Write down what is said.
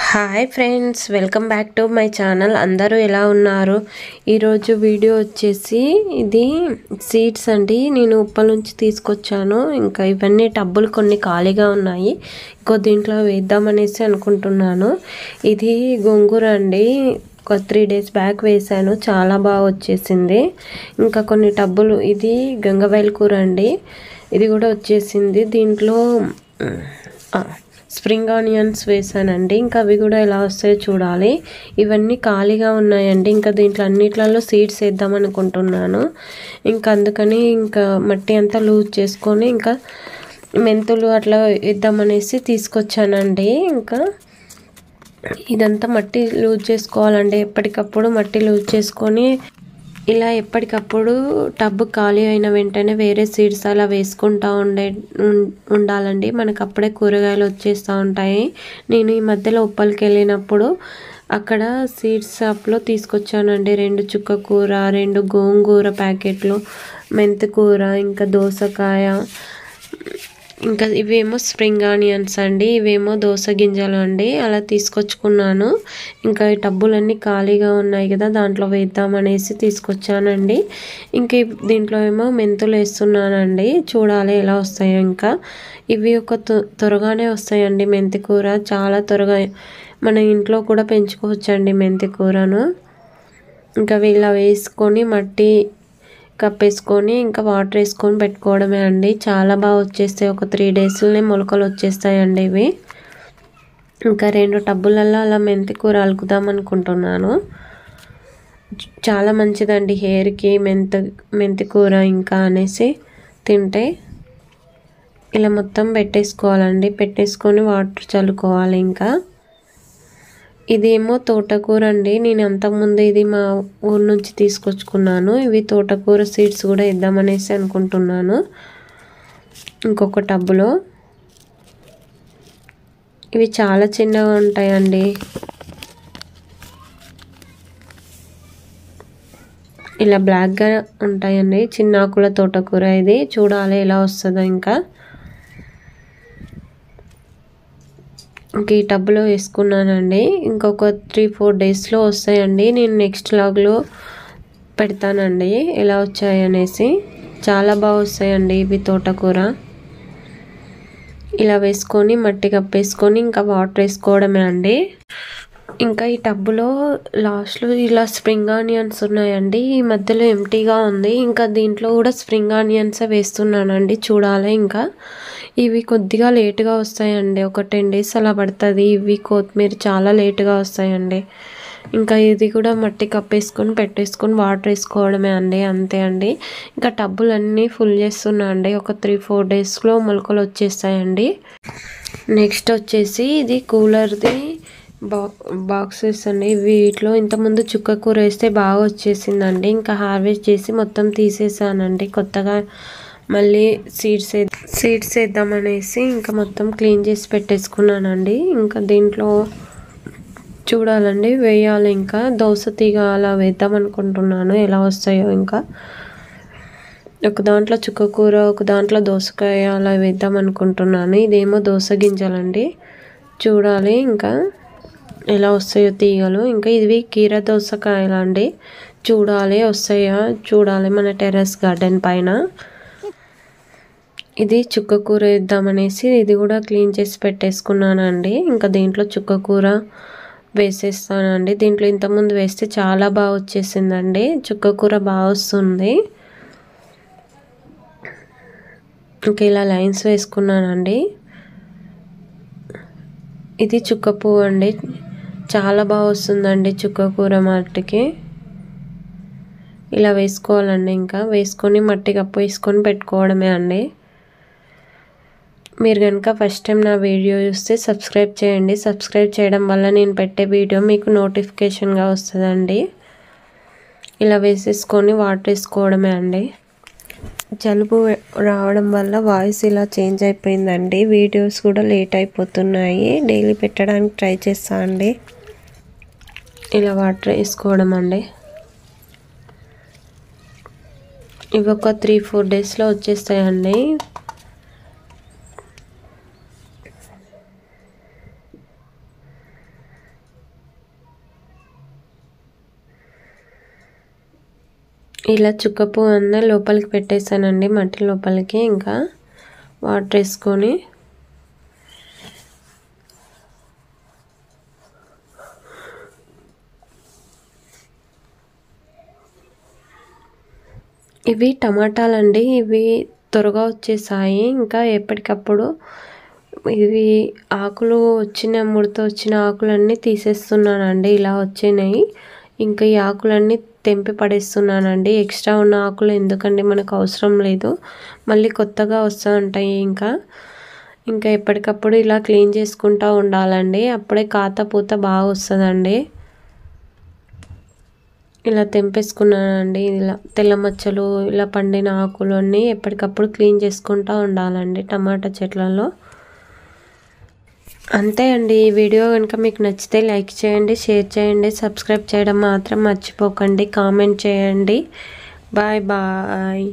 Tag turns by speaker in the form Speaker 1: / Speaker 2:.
Speaker 1: Hi friends, welcome back to my channel. అందరూ ఎలా ఉన్నారు? ఈరోజు వీడియో వచ్చేసి ఇది సీడ్స్ అండి. నేను ఉప్పల నుంచి తీసుకొచ్చాను. ఇంకా ఇవన్నీ టబ్బులు కొన్ని ఖాళీగా ఉన్నాయి. ఇంకో దీంట్లో వేద్దామనేసి అనుకుంటున్నాను. ఇది గోంగూర అండి. ఒక 3 days బ్యాక్ వేసాను, చాలా బాగా వచ్చేసింది. ఇంకా కొన్ని టబ్బులు, ఇది గంగవాయల కూర అండి, ఇది కూడా వచ్చేసింది. దీంట్లో స్ప్రింగ్ ఆనియన్స్ వేసానండి. ఇంకా అవి కూడా ఎలా వస్తాయో చూడాలి. ఇవన్నీ ఖాళీగా ఉన్నాయండి. ఇంకా దీంట్లో అన్నిట్లలో సీడ్స్ వేద్దాం అనుకుంటున్నాను. ఇంకా అందుకని ఇంకా మట్టి అంతా లూజ్ చేసుకొని ఇంకా మెంతులు అట్లా వేద్దామనేసి తీసుకొచ్చానండి. ఇంకా ఇదంతా మట్టి లూజ్ చేసుకోవాలండి. ఎప్పటికప్పుడు మట్టి లూజ్ చేసుకొని ఇలా ఎప్పటికప్పుడు టబ్ ఖాళీ అయిన వెంటనే వేరే సీడ్స్ అలా వేసుకుంటూ ఉండాలండి. మనకు అప్పుడే కూరగాయలు వచ్చేస్తూ ఉంటాయి. నేను ఈ మధ్యలో ఉప్పలకి వెళ్ళినప్పుడు అక్కడ సీడ్స్ షాప్లో తీసుకొచ్చానండి. 2 చుక్క కూర, 2 గోంగూర ప్యాకెట్లు, మెంతి కూర, ఇంకా దోసకాయ, ఇంకా ఇవేమో స్ప్రింగ్ ఆనియన్స్ అండి, ఇవేమో దోస గింజలు అండి. అలా తీసుకొచ్చుకున్నాను. ఇంకా ఈ టబ్బులన్నీ ఖాళీగా ఉన్నాయి కదా, దాంట్లో వేద్దామనేసి తీసుకొచ్చానండి. ఇంక దీంట్లో ఏమో మెంతులు వేస్తున్నానండి. చూడాలి ఎలా వస్తాయో. ఇంకా ఇవి ఒక త్వరగానే వస్తాయండి. మెంతి కూర చాలా త్వరగా మన ఇంట్లో కూడా పెంచుకోవచ్చండి మెంతి కూరను. ఇంకా ఇలా వేసుకొని మట్టి కప్పేసుకొని ఇంకా వాటర్ వేసుకొని పెట్టుకోవడమే అండి. చాలా బాగా వచ్చేస్తాయి. ఒక 3 daysలోనే మొలకలు వచ్చేస్తాయండి ఇవి. ఇంకా 2 టబ్బులలో అలా మెంతి కూర అలుకుదాం అనుకుంటున్నాను. చాలా మంచిదండి హెయిర్కి మెంతి కూర ఇంకా అనేసి తింటే. ఇలా మొత్తం పెట్టేసుకోవాలండి. పెట్టేసుకొని వాటర్ చల్లుకోవాలి. ఇంకా ఇదేమో తోటకూర అండి. నేను అంతకుముందు ఇది మా ఊరు నుంచి తీసుకొచ్చుకున్నాను. ఇవి తోటకూర సీడ్స్ కూడా ఇద్దామనేసి అనుకుంటున్నాను ఇంకొక టబ్బులో. ఇవి చాలా చిన్నగా ఉంటాయండి. ఇలా బ్లాక్గా ఉంటాయండి. చిన్న ఆకుల తోటకూర ఇది. చూడాలి ఎలా వస్తుందో. ఇంకా ఈ టబ్లో వేసుకున్నానండి. ఇంకొక 3-4 daysలో వస్తాయండి. నేను నెక్స్ట్ వ్లాగ్లో పెడతానండి ఎలా వచ్చాయనేసి. చాలా బాగా వస్తాయండి ఇవి తోటకూర. ఇలా వేసుకొని మట్టి కప్పేసుకొని ఇంకా వాటర్ వేసుకోవడమే అండి. ఇంకా ఈ టబ్బులో లాస్ట్లో ఇలా స్ప్రింగ్ ఆనియన్స్ ఉన్నాయండి. ఈ మధ్యలో ఎంటీగా ఉంది. ఇంకా దీంట్లో కూడా స్ప్రింగ్ ఆనియన్స్ వేస్తున్నానండి. చూడాలి. ఇంకా ఇవి కొద్దిగా లేటుగా వస్తాయండి. ఒక 10 days అలా పడుతుంది. ఇవి కొత్తిమీర చాలా లేటుగా వస్తాయండి. ఇంకా ఇది కూడా మట్టి కప్పేసుకొని పెట్టేసుకొని వాటర్ వేసుకోవడమే అండి. అంతే అండి. ఇంకా టబ్బులన్నీ ఫుల్ చేస్తున్నా అండి. ఒక 3-4 daysలో మొలకలు వచ్చేస్తాయండి. నెక్స్ట్ వచ్చేసి ఇది కూలర్ది బాక్సెస్ అండి. వీటిలో ఇంతకుముందు చుక్క కూర వేస్తే బాగా వచ్చేసిందండి. ఇంకా హార్వెస్ట్ చేసి మొత్తం తీసేసానండి. కొత్తగా మళ్ళీ సీడ్స్ వేద్దామనేసి ఇంకా మొత్తం క్లీన్ చేసి పెట్టేసుకున్నానండి. ఇంకా దీంట్లో చూడాలండి, వేయాలి. ఇంకా దోస తీగ అలా వేద్దాం అనుకుంటున్నాను. ఎలా వస్తాయో. ఇంకా ఒక దాంట్లో చుక్కకూర, ఒక దాంట్లో దోసకాయ అలా వేద్దాం అనుకుంటున్నాను. ఇదేమో దోస గింజలండి. చూడాలి ఇంకా ఎలా వస్తాయో తీగలు. ఇంకా ఇవి కీర దోసకాయలు అండి. చూడాలి వస్తాయా చూడాలి మన టెర్రస్ గార్డెన్ పైన. ఇది చుక్కకూర వేద్దామనేసి ఇది కూడా క్లీన్ చేసి పెట్టేసుకున్నానండి. ఇంకా దీంట్లో చుక్కకూర వేసేస్తానండి. దీంట్లో ఇంతకుముందు వేస్తే చాలా బాగా వచ్చేసిందండి. చుక్కకూర బాగా వస్తుంది. ఇంకా ఇలా లైన్స్ వేసుకున్నానండి. ఇది చుక్క పువ్వు అండి. చాలా బాగా వస్తుందండి చుక్కకూర మట్టికి. ఇలా వేసుకోవాలండి. ఇంకా వేసుకొని మట్టి కప్పు వేసుకొని పెట్టుకోవడమే అండి. మీరు కనుక ఫస్ట్ టైం నా వీడియో చూస్తే సబ్స్క్రైబ్ చేయండి. సబ్స్క్రైబ్ చేయడం వల్ల నేను పెట్టే వీడియో మీకు నోటిఫికేషన్గా వస్తుందండి. ఇలా వేసేసుకొని వాటర్ వేసుకోవడమే అండి. జలుబు రావడం వల్ల వాయిస్ ఇలా చేంజ్ అయిపోయిందండి. వీడియోస్ కూడా లేట్ అయిపోతున్నాయి. డైలీ పెట్టడానికి ట్రై చేస్తా అండి. ఇలా వాటర్ వేసుకోవడం అండి. ఇవి ఒక 3-4 daysలో వచ్చేస్తాయండి. ఇలా చుక్కపువ్వు అన్న లోపలికి పెట్టేసానండి, మట్టి లోపలికి. ఇంకా వాటర్ వేసుకొని ఇవి టమాటాలండి, ఇవి త్వరగా వచ్చేసాయి. ఇంకా ఎప్పటికప్పుడు ఇవి ఆకులు వచ్చిన ముడత వచ్చిన ఆకులన్నీ తీసేస్తున్నానండి, ఇలా వచ్చినాయి. ఇంకా ఈ ఆకులన్నీ తెంపి పడేస్తున్నానండి. ఎక్స్ట్రా ఉన్న ఆకులు ఎందుకండి, మనకు అవసరం లేదు, మళ్ళీ కొత్తగా వస్తూ ఉంటాయి. ఇంకా ఎప్పటికప్పుడు ఇలా క్లీన్ చేసుకుంటూ ఉండాలండి, అప్పుడే కాత పూత బాగా వస్తుందండి. ఇలా తెంపేసుకున్నానండి. ఇలా తెల్ల మచ్చలు, ఇలా పండిన ఆకులు అన్నీ ఎప్పటికప్పుడు క్లీన్ చేసుకుంటూ ఉండాలండి టమాటా చెట్లలో. అంతే అండి. ఈ వీడియో కనుక మీకు నచ్చితే లైక్ చేయండి, షేర్ చేయండి, సబ్స్క్రైబ్ చేయడం మాత్రం మర్చిపోకండి, కామెంట్ చేయండి. Bye bye.